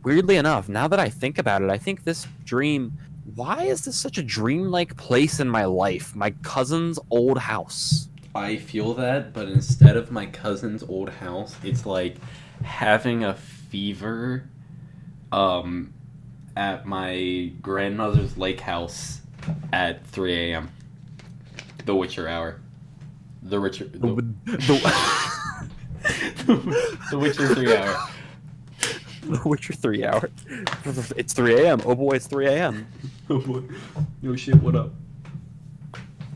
weirdly enough, now that I think about it, I think this dream. Why is this such a dreamlike place in my life? My cousin's old house. I feel that, but instead of my cousin's old house, it's like having a fever um, at my grandmother's lake house at 3 a.m. The Witcher hour. The Witcher. The Witcher 3 hour. The Witcher 3 hours. It's 3 a.m. Oh boy, it's 3 a.m. Oh boy. Oh shit, what up?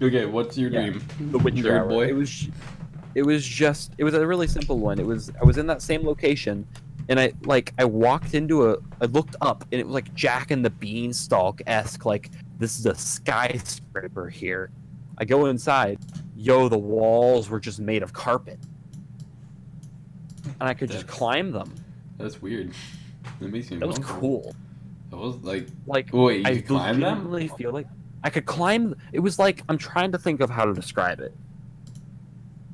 Okay, what's your dream? The Witcher Nerd hour. boy? It was a really simple one. I was in that same location, and I walked into I looked up, and it was like Jack and the Beanstalk-esque, like this is a skyscraper here. I go inside, yo, the walls were just made of carpet, and I could just climb them. That's weird. That makes me That was cool. That was like Wait, you could climb them? I really feel like I could climb. It was like, I'm trying to think of how to describe it.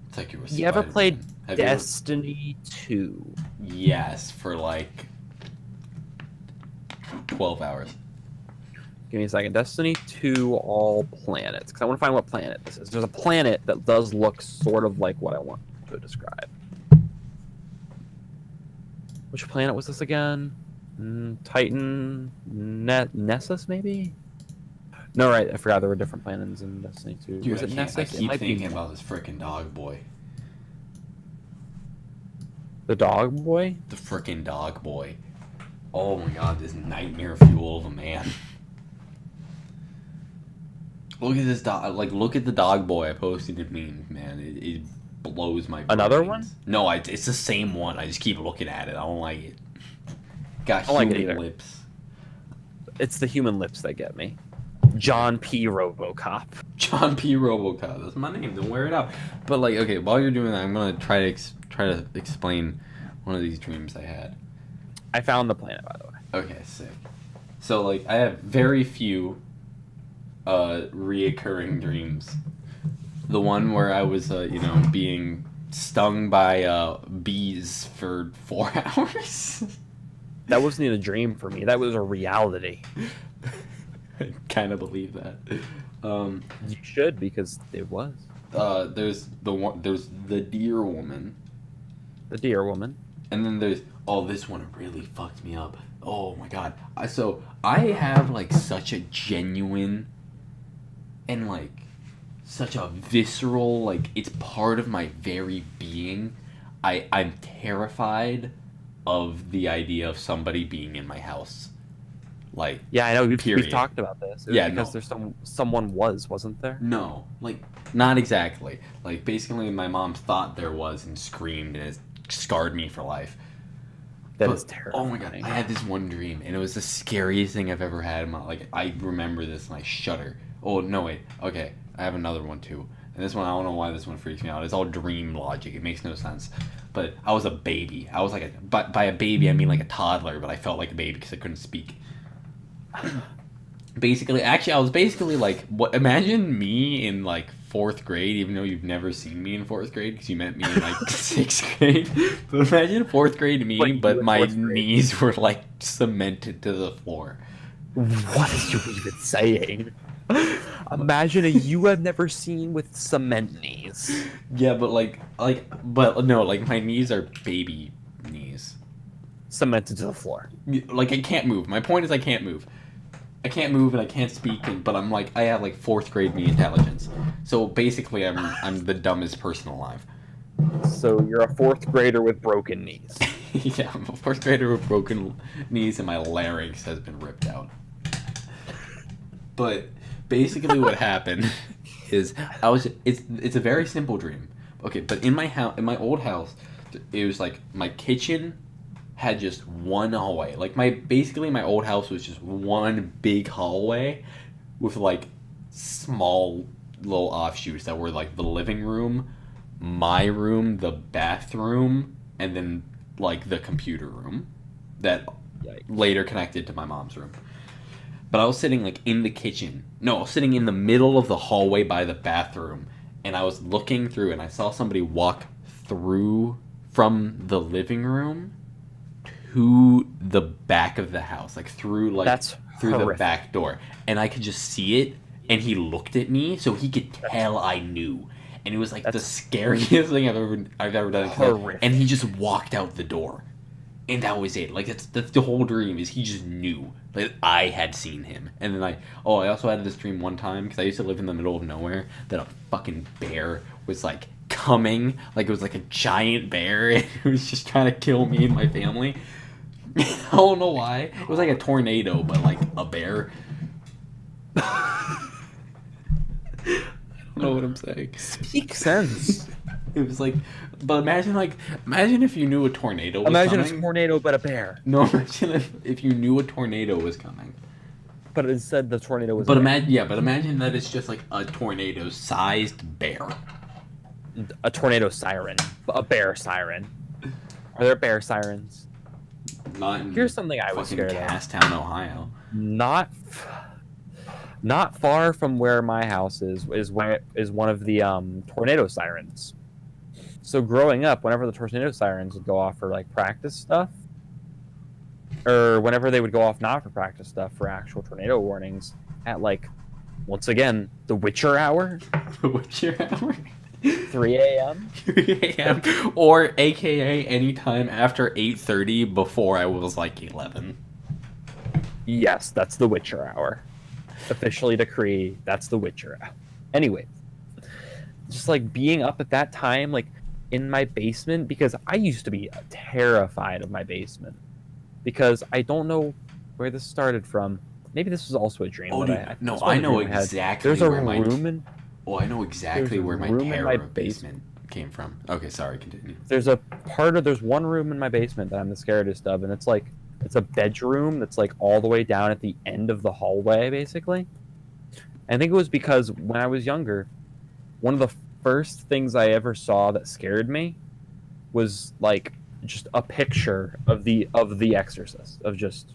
It's like you were. You ever played Have Destiny 2? Yes, for like 12 hours. Give me a second. Destiny 2 all planets. Because I want to find what planet this is. There's a planet that does look sort of like what I want to describe. Which planet was this again? Titan... Nessus, maybe? No, right. I forgot there were different planets in Destiny 2. Dude, was it Nessus? I keep thinking about this frickin' dog boy. The dog boy? The frickin' dog boy. Oh my god, this nightmare fuel of a man. Look at this dog. Like, look at the dog boy I posted in meme, man. It blows my brains. Another one? No, it's the same one. I just keep looking at it. I don't like it. Got I don't like it human either. lips. It's the human lips that get me. John P. RoboCop. John P. RoboCop. That's my name. Don't wear it out. But like, okay, while you're doing that, I'm gonna try to explain one of these dreams I had. I found the planet, by the way. Okay, sick. So like, I have very few reoccurring dreams. The one where I was being stung by bees for 4 hours. That wasn't even a dream for me. That was a reality. I kind of believe that. You should, because it was. There's the deer woman. The deer woman. And then there's this one really fucked me up. Oh my god. So I have like such a genuine and like such a visceral, like it's part of my very being. I'm terrified of the idea of somebody being in my house. Like, yeah, I know we've talked about this. Yeah, because there's someone wasn't there? No, like not exactly. Like basically, my mom thought there was and screamed, and it scarred me for life. That is terrible. Oh my god, I had this one dream, and it was the scariest thing I've ever had in my like. I remember this, and I shudder. Oh no, wait. Okay, I have another one too, and this one I don't know why this one freaks me out. It's all dream logic. It makes no sense. But I was a baby. I was like by a baby I mean like a toddler, but I felt like a baby because I couldn't speak. I was basically like, what? Imagine me in like 4th grade, even though you've never seen me in 4th grade because you met me in like 6th grade. But imagine 4th grade me, but my knees were like cemented to the floor. What are you even saying? Imagine a you have never seen with cement knees. Yeah, but no, like my knees are baby knees. Cemented to the floor. Like I can't move. My point is I can't move. I can't move and I can't speak, but I'm like I have like 4th grade me intelligence. So basically, I'm the dumbest person alive. So you're a 4th grader with broken knees. Yeah, I'm a 4th grader with broken knees and my larynx has been ripped out. But basically, what happened is it's a very simple dream. Okay, but in my old house, it was like my kitchen had just one hallway. Like my old house was just one big hallway with like small little offshoots that were like the living room, my room, the bathroom, and then like the computer room that later connected to my mom's room. But I was sitting like in the kitchen. No, I was sitting in the middle of the hallway by the bathroom, and I was looking through and I saw somebody walk through from the living room to the back of the house, like That's through the horrific. back door, and I could just see it. And he looked at me, so he could tell I knew. And it was like the That's scariest thing I've ever done. horrific. And he just walked out the door, and that was it. Like that's the whole dream, is he just knew that I had seen him. And then I also had this dream one time, because I used to live in the middle of nowhere, that a fucking bear was like coming, like it was like a giant bear, and it was just trying to kill me and my family. I don't know why. It was like a tornado, but like a bear. I don't know what I'm saying. Makes sense. It was like, but imagine if you knew a tornado was Imagine coming. a tornado, but a bear. No, imagine if you knew a tornado was coming. But instead, the tornado was. But a bear. imagine that it's just like a tornado-sized bear. A tornado siren, a bear siren. Are there bear sirens? Not in Here's something I was fucking scared of. Casstown, Ohio. Not far from where my house is one of the tornado sirens. So growing up, whenever the tornado sirens would go off for like practice stuff, or whenever they would go off not for practice stuff, for actual tornado warnings, at like, once again, the Witcher hour, What's your hour? 3 a.m. 3 a.m. or AKA anytime after 8:30 before I was like 11. Yes, that's the Witcher hour. Officially decree, that's the Witcher hour. Anyway, just like being up at that time, like in my basement, because I used to be terrified of my basement, because I don't know where this started from. Maybe this was also a dream. Oh, but dude, I no, this was I a know dream had. exactly There's a where my room in. Oh, I know exactly There's a where my room in terror my of basement came from. Okay, sorry, continue. There's one room in my basement that I'm the scaredest of, and it's a bedroom that's like all the way down at the end of the hallway, basically. I think it was because when I was younger, one of the first things I ever saw that scared me was like just a picture of the Exorcist, of just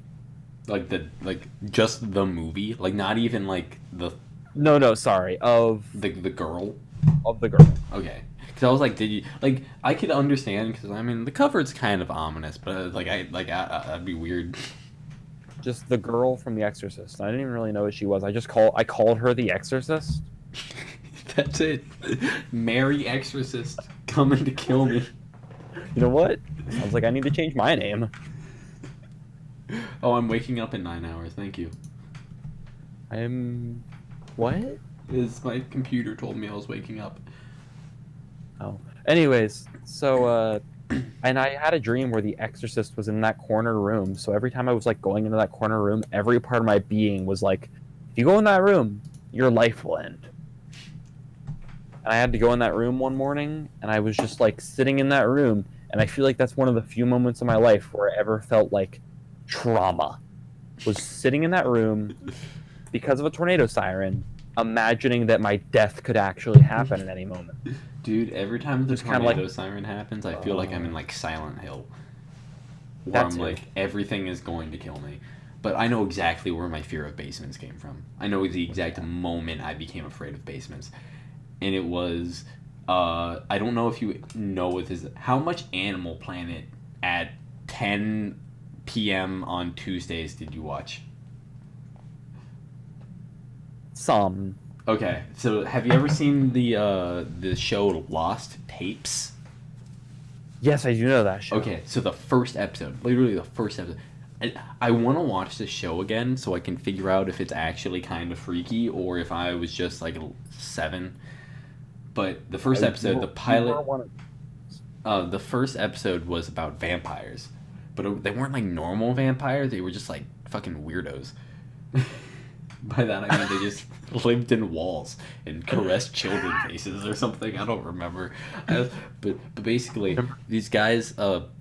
Just the movie, like not even like no, sorry, of the girl. the girl. Okay, because I was like, did you like? I could understand, because I mean the cover's kind of ominous, but I'd be weird. Just the girl from The Exorcist. I didn't even really know what she was. I called her The Exorcist. That's it. Mary Exorcist coming to kill me. You know what? Sounds like I need to change my name. Oh, I'm waking up in 9 hours. Thank you. I'm what? My computer told me I was waking up. Oh. Anyways, so and I had a dream where the Exorcist was in that corner room. So every time I was like going into that corner room, every part of my being was like, if you go in that room, your life will end. And I had to go in that room one morning, and I was just like sitting in that room, and I feel like that's one of the few moments in my life where I ever felt like trauma. Was sitting in that room because of a tornado siren, imagining that my death could actually happen at any moment. Dude, every time the Just kinda tornado like- siren happens, I feel like I'm in like Silent Hill. Where That I'm too. like, everything is going to kill me. But I know exactly where my fear of basements came from. I know the exact moment I became afraid of basements. And it was, I don't know if you know what this is. How much Animal Planet at 10 p.m. on Tuesdays did you watch? Some. Okay, so have you ever seen the show Lost Tapes? Yes, I do know that show. Okay, so the first episode, literally the first episode. I want to watch this show again so I can figure out if it's actually kind of freaky or if I was just like 7. But the first episode, the pilot, the first episode was about vampires, but they weren't like normal vampires. They were just like fucking weirdos. By that I mean they just lived in walls and caressed children's faces or something. I don't remember. But basically, these guys,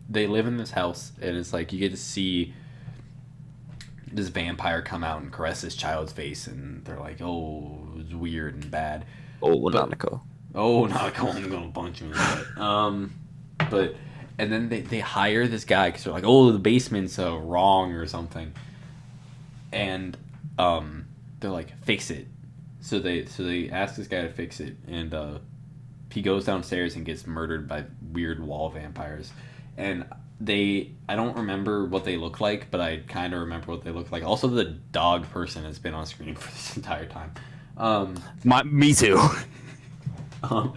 they live in this house, and it's like you get to see this vampire come out and caress this child's face, and they're like, "Oh, it's weird and bad." Oh, Nanako. Oh, Nanako, I'm gonna punch you in the head. But and then they hire this guy because they're like, "Oh, the basement's wrong or something," and they're like, "Fix it." So they ask this guy to fix it, and he goes downstairs and gets murdered by weird wall vampires. And I don't remember what they look like, but I kind of remember what they look like. Also, the dog person has been on screen for this entire time. Um, Me too. um,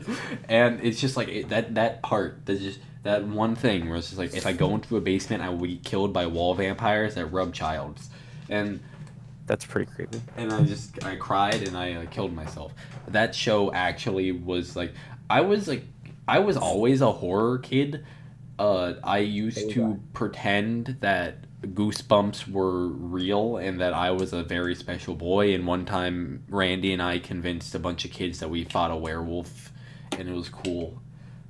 and it's just like that part. There's just that one thing where it's just like, if I go into a basement, I will be killed by wall vampires that rub childs, and That's pretty creepy. I cried and I killed myself. That show actually was like I was always a horror kid. I used was to pretend that goosebumps were real and that I was a very special boy. And one time, Randy and I convinced a bunch of kids that we fought a werewolf, and it was cool.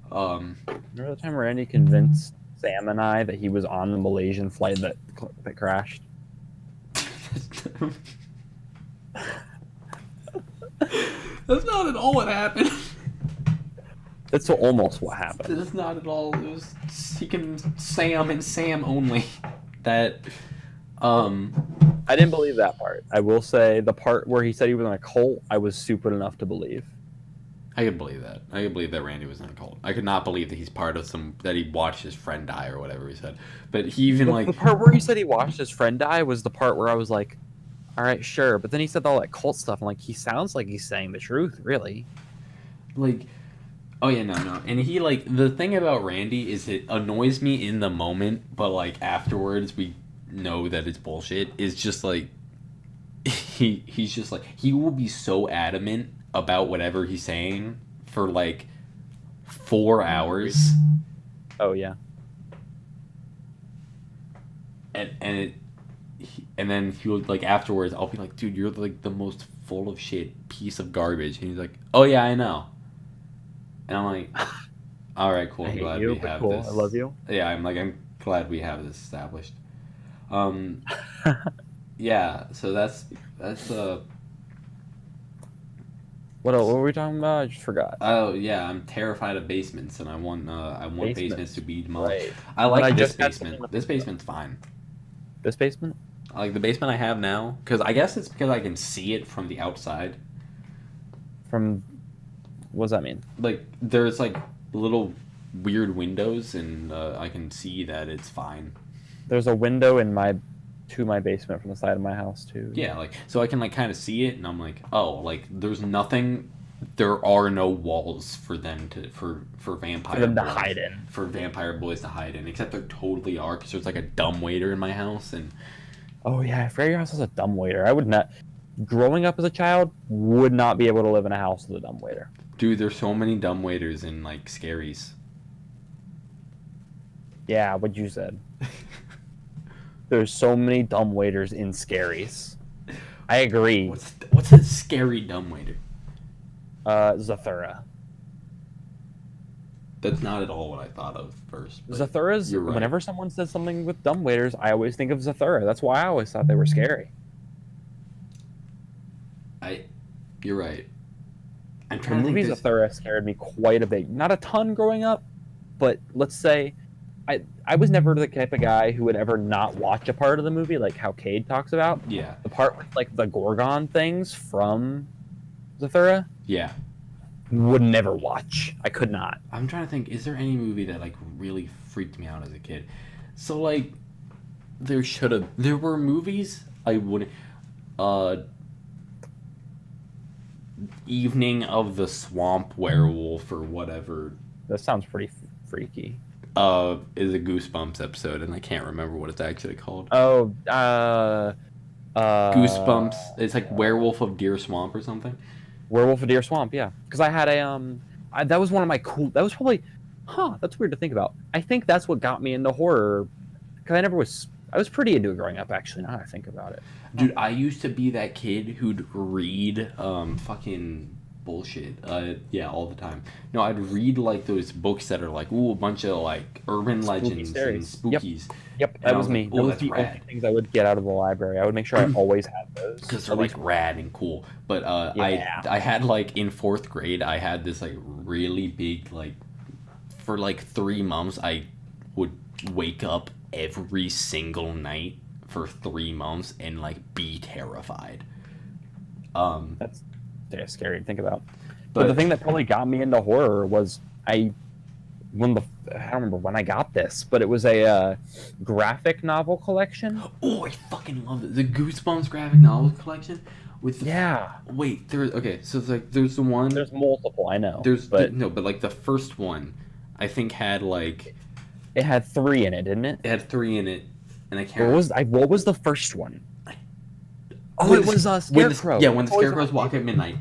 Um, Remember the time Randy convinced Sam and I that he was on the Malaysian flight that crashed? That's not at all what happened. That's almost what happened. That's not at all. It was seeking Sam and Sam only. That, I didn't believe that part. I will say the part where he said he was in a cult, I was stupid enough to believe. I could believe that. I could believe that Randy was in a cult. I could not believe that he's part of that he watched his friend die or whatever he said. But he even The part where he said he watched his friend die was the part where I was like, all right, sure. But then he said all that cult stuff. I'm like, he sounds like he's saying the truth, really. like, oh yeah, no. And he the thing about Randy is it annoys me in the moment, but like afterwards we know that it's bullshit. Is just like he's just like he will be so adamant about whatever he's saying for like 4 hours, Oh, yeah. and then he would like afterwards I'll be like, dude, you're like the most full of shit piece of garbage, and he's like, oh yeah, I know, and I'm like, all right, cool, I I'm hate glad you, we but have cool. this. I love you. Yeah, I'm glad we have this established. Yeah, so that's What were we talking about? I just forgot. oh yeah, I'm terrified of basements, and I want basements to be demolished. Right. I like I this just had basement. something with- This basement's fine. This basement? I like the basement I have now, because I guess it's because I can see it from the outside. From. What does that mean? Like there's like little weird windows, and I can see that it's fine. There's a window in my basement from the side of my house, too. Yeah, like so I can like kind of see it, and I'm like, oh, like there's nothing. There are no walls for them for vampire For them to boys, hide in. for vampire boys to hide in, except there totally are, because there's like a dumbwaiter in my house, and Oh, yeah. I forgot your house has a dumbwaiter. I would not. Growing up as a child, would not be able to live in a house with a dumbwaiter. dude, there's so many dumbwaiters in like scaries. Yeah, what you said. There's so many dumbwaiters in scaries. I agree. What's a scary dumbwaiter? Zathura. That's not at all what I thought of first. but Zathuras, you're right. whenever someone says something with dumbwaiters, I always think of Zathura. That's why I always thought they were scary. You're right. I'm The trying to movie think. Zathura scared me quite a bit. Not a ton growing up, but let's say I was never the type of guy who would ever not watch a part of the movie, like how Cade talks about. Yeah, The part with like the Gorgon things from Zathura yeah. would never watch. I could not. I'm trying to think. Is there any movie that like really freaked me out as a kid? So like, there were movies I wouldn't. Evening of the Swamp Werewolf or whatever That sounds pretty freaky. is a Goosebumps episode, and I can't remember what it's actually called. Oh, Goosebumps. It's like Werewolf of Deer Swamp or something. Werewolf of Deer Swamp, yeah. Because I had that was one of my cool. That was probably, that's weird to think about. I think that's what got me into horror. Because I was pretty into it growing up, actually. Now that I think about it, Dude, I used to be that kid who'd read fucking bullshit. Yeah, all the time. No, I'd read like those books that are like, ooh, a bunch of like urban legends and stories. Yep. spookies. Yep, And that I was was me. like, That "Oh, was that's the only rad." things I would get out of the library. I would make sure I always had those. Because they're At least like rad and cool. But Yeah. I had like in fourth grade, I had this like really big like for like 3 months I would wake up every single night for 3 months and like be terrified. That's scary to think about. But the thing that probably got me into horror was when the I don't remember when I got this, but it was a graphic novel collection. Oh, I fucking love it. The Goosebumps graphic novel collection with the Yeah, wait, there's okay, so it's like there's the one there's multiple, I know, there's but no, but like the first one I think had like it had three in it, didn't it? it had three in it and I can't What was the first one? Oh, when it was when the, Scarecrow. yeah, when the Always scarecrows walk at midnight.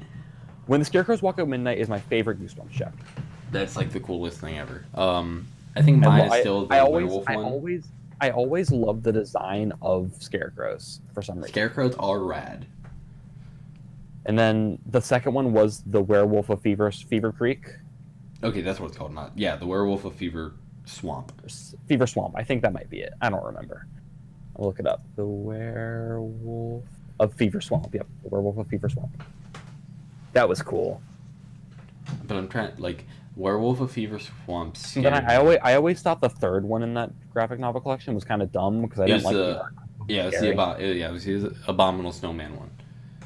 When the Scarecrows Walk at Midnight is my favorite Goosebumps chapter. That's like the coolest thing ever. I think mine is still the werewolf one. I always love the design of scarecrows for some reason. Scarecrows are rad. And then the second one was the Werewolf of Fever Creek, Okay, that's what it's called. Not yeah, the werewolf of Fever Swamp. Fever Swamp. I think that might be it. I don't remember. I'll look it up. The Werewolf of Fever Swamp. Yep, the Werewolf of Fever Swamp. That was cool. But I'm trying like Werewolf of Fever Swamp. And then I always thought the third one in that graphic novel collection was kind of dumb because I didn't like the art. It was the Abominable Snowman one.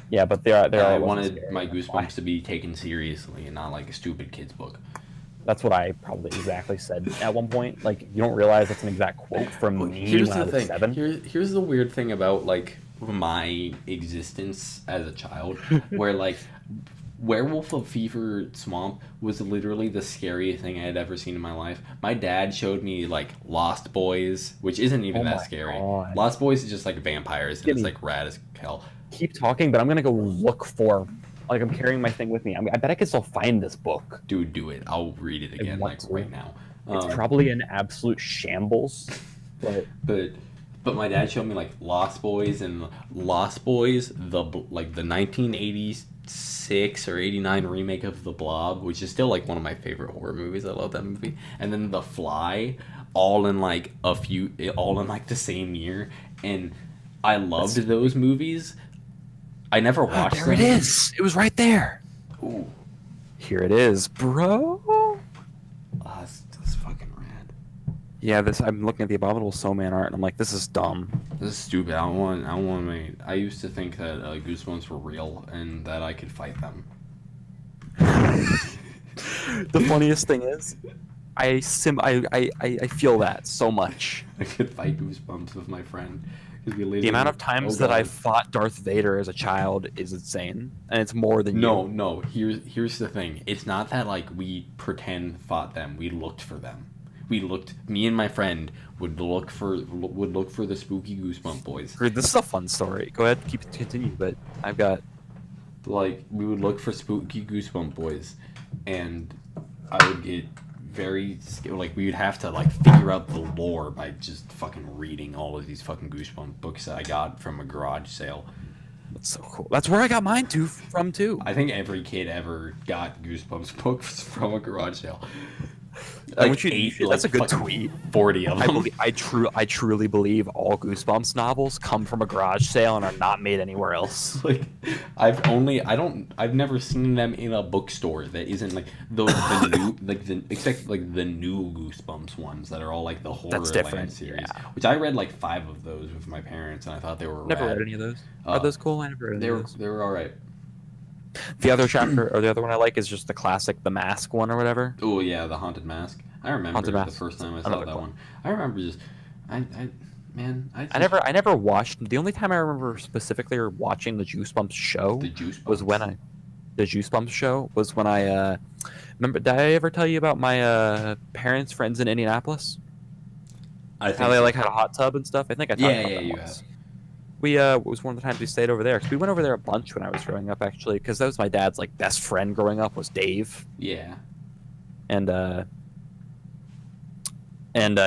Yeah, but they're I wanted my Goosebumps to be taken seriously and not like a stupid kid's book. That's what I probably exactly said at one point. Like, you don't realize that's an exact quote from me Here's when I the was thing. 7. Here's the weird thing about like my existence as a child, where like Werewolf of Fever Swamp was literally the scariest thing I had ever seen in my life. My dad showed me like Lost Boys, which isn't even that scary. God. Lost Boys is just like vampires, and it's like rad as hell. Keep talking, but I'm gonna go look for. Like, I'm carrying my thing with me. I mean, I bet I could still find this book. Dude, do it. I'll read it again like right now. It's probably an absolute shambles, but but my dad showed me like Lost Boys and Lost Boys, the 1986 or 89 remake of The Blob, which is still like one of my favorite horror movies. I love that movie. And then The Fly, all in like the same year, and I loved those movies. I never watched them. There it is. It was right there. Ooh. Here it is, bro. That's fucking rad. Yeah, I'm looking at the Abominable Snowman art, and I'm like, this is dumb. This is stupid. I used to think that Goosebumps were real and that I could fight them. The funniest thing is, I feel that so much. I could fight Goosebumps with my friend. The amount of times that I fought Darth Vader as a child is insane, and it's more than No. Here's the thing. It's not that like we pretend fought them. We looked for them. Me and my friend would look for the spooky Goosebump boys. This is a fun story. Go ahead, continue. But I've got like we would look for spooky Goosebump boys, and I would get very like we would have to like figure out the lore by just fucking reading all of these fucking Goosebump books that I got from a garage sale. That's so cool. That's where I got mine from too. I think every kid ever got Goosebumps books from a garage sale. Like that's a good tweet. 40 of them. I truly believe all Goosebumps novels come from a garage sale and are not made anywhere else. Like, I've never seen them in a bookstore that isn't like the new the new Goosebumps ones that are all like the Horrorland series. Yeah. Which I read like 5 of those with my parents, and I thought they were never rad. read any of those. Are those cool? I never read any of those. They were all right. The other chapter, or the other one I like, is just the classic, the Mask one or whatever. Oh yeah, the Haunted Mask. I remember the first time I saw that one. I remember just, I never watched. The only time I remember specifically watching the Goosebumps show was when I remember. Did I ever tell you about my parents' friends in Indianapolis? I think how they like had a hot tub and stuff. I think I talked about that you once. have. It was one of the times we stayed over there. 'Cause we went over there a bunch when I was growing up, actually, because that was my dad's like best friend growing up was Dave. Yeah. And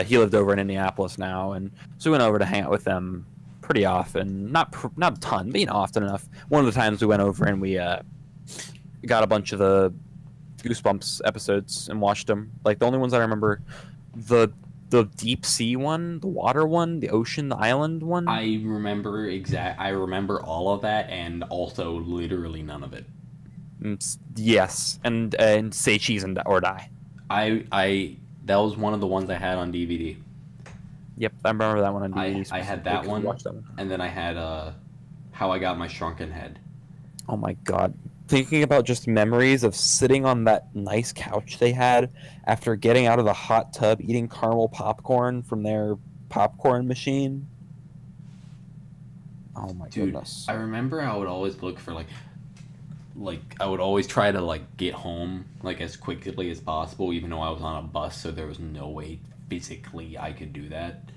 he lived over in Indianapolis now, and so we went over to hang out with them pretty often. Not a ton, but often enough. One of the times we went over and we got a bunch of the Goosebumps episodes and watched them. Like the only ones I remember, the deep sea one, the water one, the ocean, the island one. I remember all of that, and also literally none of it. Yes, and Say Cheese or Die. That was one of the ones I had on DVD. Yep, I remember that one on DVD. I had that one, and then I had How I Got My Shrunken Head. Oh my god, thinking about just memories of sitting on that nice couch they had after getting out of the hot tub, eating caramel popcorn from their popcorn machine. Oh my Dude, goodness. I remember I would always look for like I would always try to like get home like as quickly as possible, even though I was on a bus, so there was no way physically I could do that.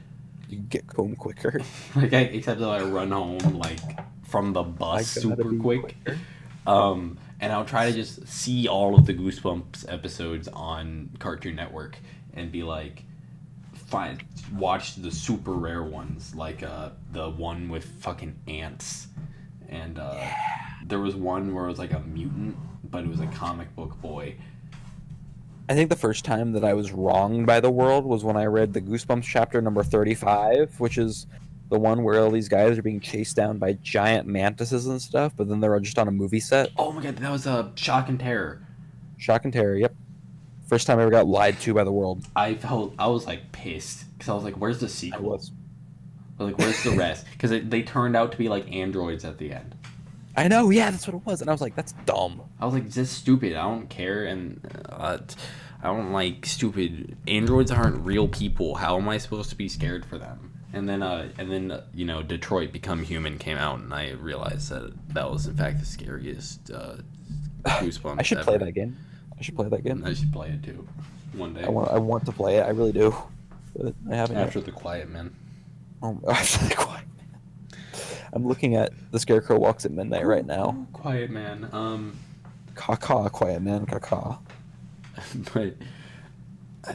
You can get home quicker. Except that I run home like from the I bus gotta super be quick. quicker. And I'll try to just see all of the Goosebumps episodes on Cartoon Network and be like, find watch the super rare ones, like the one with fucking ants, and there was one where it was like a mutant, but it was a comic book boy. I think the first time that I was wronged by the world was when I read the Goosebumps chapter number 35, which is the one where all these guys are being chased down by giant mantises and stuff, but then they're just on a movie set. Oh my god, that was a Shock and Terror. Shock and terror, yep. First time I ever got lied to by the world. I was like pissed because I was like, "Where's the I sequel? was. Like, where's the rest?" Because they turned out to be like androids at the end. I know, yeah, that's what it was. And I was like, that's dumb. I was like, "This is stupid. I don't care." And I don't like stupid androids. Aren't real people. How am I supposed to be scared for them? And then you know, Detroit Become Human came out, and I realized that that was in fact the scariest Goosebumps. I should play ever. that game. I should play that game. I should play it too, one day. I want to play it. I really do. But I haven't yet. After the Quiet Man. Oh, after the quiet. I'm looking at The Scarecrow Walks at Midnight right now. Quiet Man. Caw, quiet man, caw. But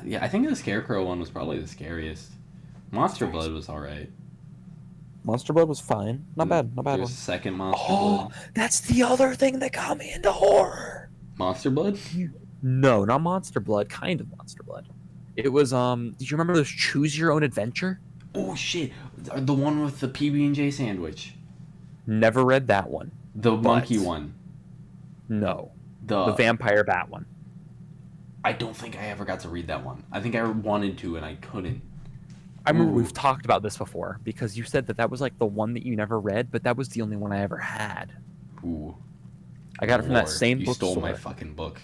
yeah, I think the Scarecrow one was probably the scariest. Monster Blood was alright. Monster Blood was fine. Not bad. Not bad There's one. a second Monster Oh, Blood. that's the other thing that got me into horror. Monster Blood? No, not Monster Blood. Kind of Monster Blood. It was Did you remember those Choose Your Own Adventure? Oh shit! The one with the PB&J sandwich. Never read that one. The monkey one. No, The the vampire bat one. I don't think I ever got to read that one. I think I wanted to and I couldn't. I remember Ooh. we've talked about this before because you said that was like the one that you never read, but that was the only one I ever had. Ooh. I got it from that Lord, same you bookstore. stole my fucking book.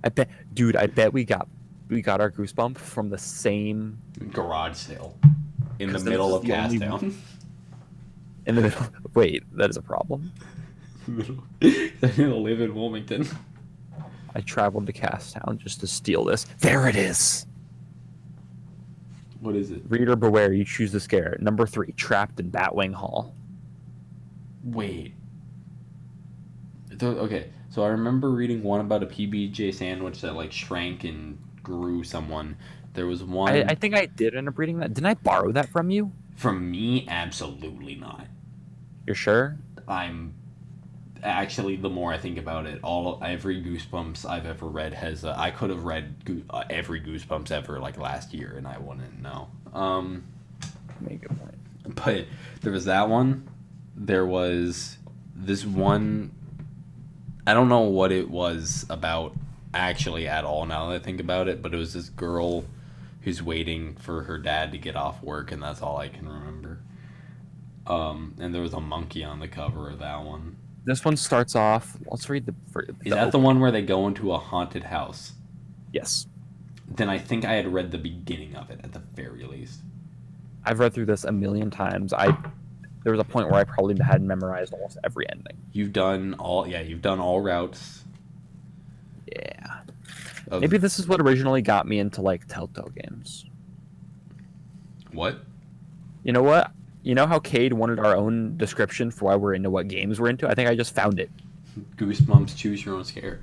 I bet, dude. I bet we got our Goosebump from the same. Garage sale. In the 'Cause that middle was of the only Gastown. In the middle. Wait, that is a problem. I don't live in Wilmington. I traveled to Casstown just to steal this. There it is. What is it? Reader beware, you choose the scare. Number 3, trapped in Batwing Hall. Wait. Okay, so I remember reading one about a PB&J sandwich that like shrank and grew someone. There was one I think I did end up reading that. Didn't I borrow that from you? from me. Absolutely not. You're sure? I'm actually, the more I think about it, every Goosebumps I've ever read has. I could have read every Goosebumps ever like last year, and I wouldn't know. Make a point. But there was that one. There was this one. I don't know what it was about actually at all now that I think about it, but it was this girl who's waiting for her dad to get off work, and that's all I can remember. And there was a monkey on the cover of that one. This one starts off. Let's read the. Is that the one where they go into a haunted house? Yes. Then I think I had read the beginning of it at the very least. I've read through this a million times. There was a point where I probably had memorized almost every ending. You've done all routes. Yeah. Of, Maybe this is what originally got me into like Telltale games. what? You know what? You know how Cade wanted our own description for why we're into what games we're into? I think I just found it. Goosebumps, choose your own scare.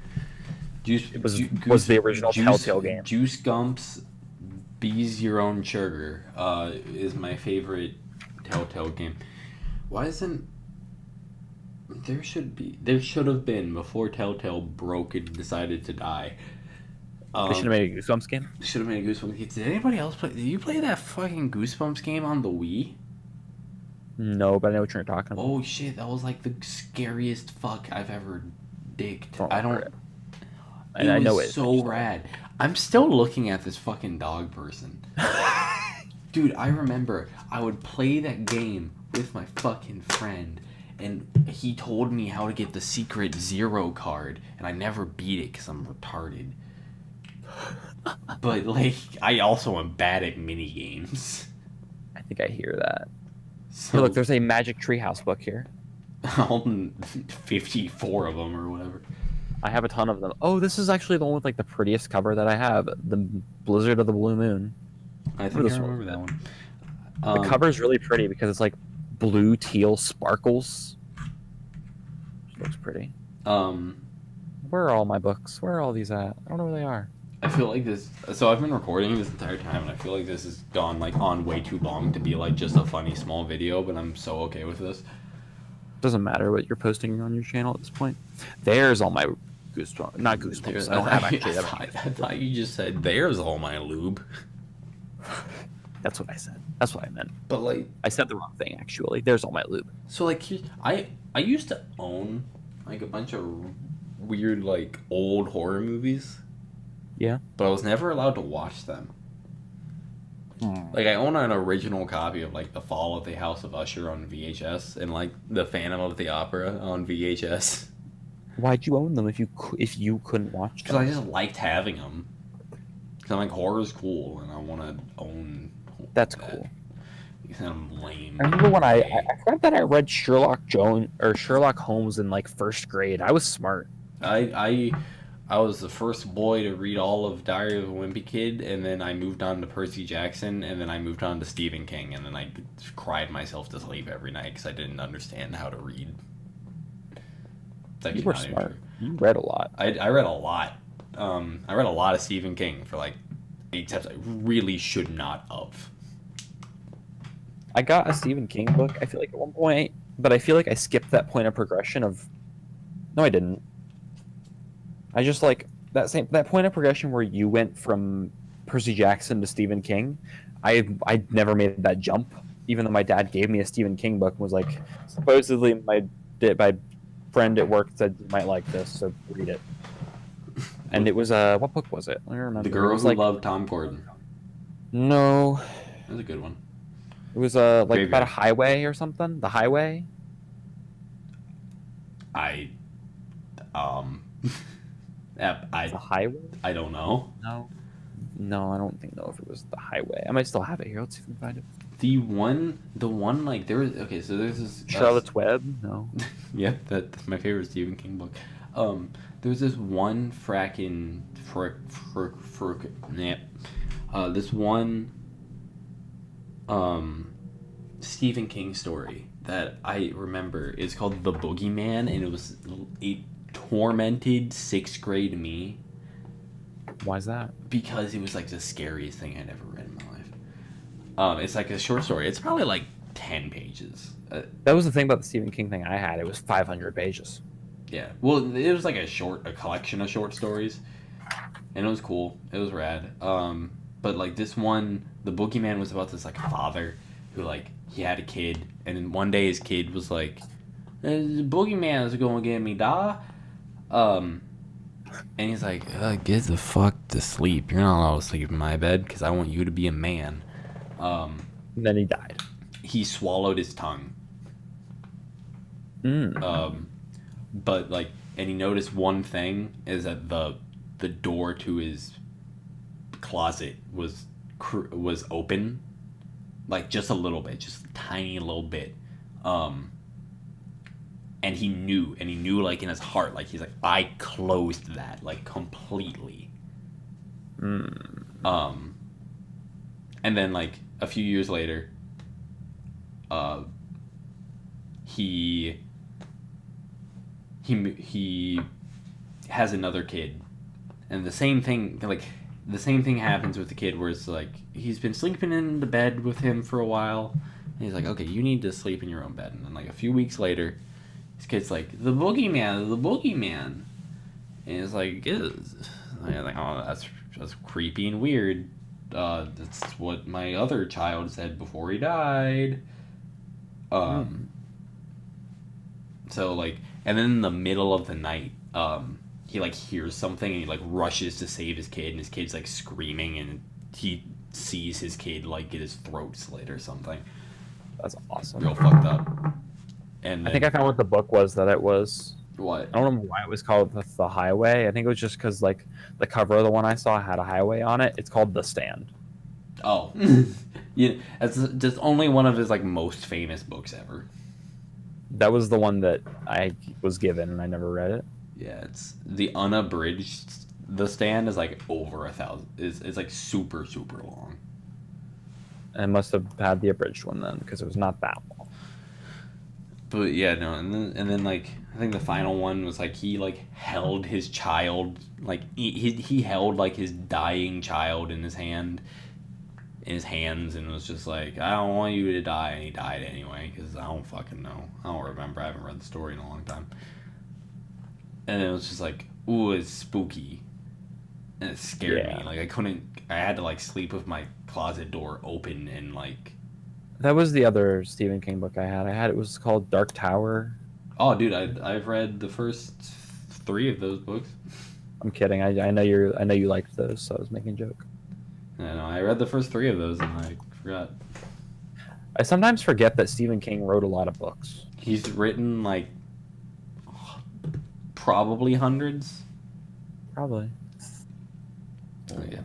It was the original Telltale game. Juice Gumps, Bees Your Own Sugar is my favorite Telltale game. Why isn't there should have been before Telltale broke and decided to die. They should have made a Goosebumps game. Should have made a Goosebumps game. Did anybody else play? Did you play that fucking Goosebumps game on the Wii? No, but I know what you're talking about. Oh shit, that was like the scariest fuck I've ever dicked. I know it. So rad. I'm still looking at this fucking dog person. Dude, I remember I would play that game with my fucking friend, and he told me how to get the secret 0 card, and I never beat it because I'm retarded. But like, I also am bad at mini games. I think I hear that. So Hey, look, there's a Magic Treehouse book here. all 54 of them or whatever. I have a ton of them. Oh, this is actually the one with like the prettiest cover that I have. The Blizzard of the Blue Moon. I think I remember that one. The cover is really pretty because it's like blue teal sparkles. Looks pretty. Where are all my books? Where are all these at? I don't know where they are. I feel like this. So I've been recording this entire time, and I feel like this has gone like on way too long to be like just a funny small video. But I'm so okay with this. Doesn't matter what you're posting on your channel at this point. There's all my goosebumps. Not goosebumps. I don't have actually. I thought you just said there's all my lube. That's what I said. That's what I meant. But like, I said the wrong thing actually. There's all my lube. so like, I used to own like a bunch of weird like old horror movies. Yeah. But I was never allowed to watch them. Like, I own an original copy of like The Fall of the House of Usher on VHS and like The Phantom of the Opera on VHS. Why'd you own them if you couldn't watch Because them? I just liked having them. Because I'm like, horror's cool, and I want to own. That's that. cool. You sound lame. I remember when I forgot that I read Sherlock Holmes in like first grade. I was smart. I was the first boy to read all of Diary of a Wimpy Kid, and then I moved on to Percy Jackson, and then I moved on to Stephen King, and then I cried myself to sleep every night because I didn't understand how to read. You were smart. You read a lot. I read a lot. I read a lot of Stephen King for like 8 steps I really should not have. I got a Stephen King book, I feel like, at one point, but I feel like I skipped that point of progression of... No, I didn't. I just like that point of progression where you went from Percy Jackson to Stephen King. I never made that jump, even though my dad gave me a Stephen King book and was like, supposedly my friend at work said you might like this, so read it. And it was what book was it? I don't remember. The Girl Who Loved Tom Gordon. No, That was a good one. it was like about a highway or something. The Highway. The Highway. I don't know. No, I don't know if it was The Highway. I might still have it here. Let's see if we can find it. The one like there was so there's this Charlotte's Web. No. Yep, that's my favorite Stephen King book. There's this one this one Stephen King story that I remember is called The Boogeyman, and it tormented 6th grade me. Why is that? Because it was like the scariest thing I'd ever read in my life. It's like a short story. It's probably like 10 pages. That was the thing about the Stephen King thing I had. It was 500 pages. Yeah. Well, it was like a collection of short stories, and it was cool. It was rad. But like this one, The Boogeyman was about this like father who like he had a kid, and then one day his kid was like, "The Boogeyman is gonna get me, da." And he's like, "Get the fuck to sleep. You're not allowed to sleep in my bed because I want you to be a man." And then he died. He swallowed his tongue. But like, and he noticed one thing is that the door to his closet was open, like just a little bit, just a tiny little bit. And he knew like in his heart, like he's like, I closed that like completely. And then like a few years later, he has another kid, and the same thing happens with the kid, where it's like he's been sleeping in the bed with him for a while, and he's like, okay, you need to sleep in your own bed. And then like a few weeks later, this kid's like, the boogeyman, and it's like, like, oh, that's creepy and weird. That's what my other child said before he died. So like, and then in the middle of the night, he like hears something, and he like rushes to save his kid, and his kid's like screaming, and he sees his kid like get his throat slit or something. That's awesome. Real fucked up. And I think then I found what the book was that it was. what? I don't know why it was called the Highway. I think it was just because like the cover of the one I saw had a highway on it. It's called The Stand. Oh, yeah, that's just only one of his like most famous books ever. That was the one that I was given and I never read it. Yeah, it's the unabridged. The Stand is like over 1,000. It's like super super long. I must have had the abridged one then because it was not that long. But yeah, no, and then like I think the final one was like he like held his child, like he held like his dying child in his hands, and was just like, I don't want you to die, and he died anyway because I don't fucking know, I don't remember, I haven't read the story in a long time. And it was just like, ooh, it's spooky, and it scared me. Like I had to like sleep with my closet door open and like. That was the other Stephen King book I had. It was called Dark Tower. Oh, dude, I've read the first 3 of those books. I'm kidding. I know you liked those, so I was making a joke. I read the first 3 of those and I forgot. I sometimes forget that Stephen King wrote a lot of books. He's written like probably hundreds. Probably. Oh yeah.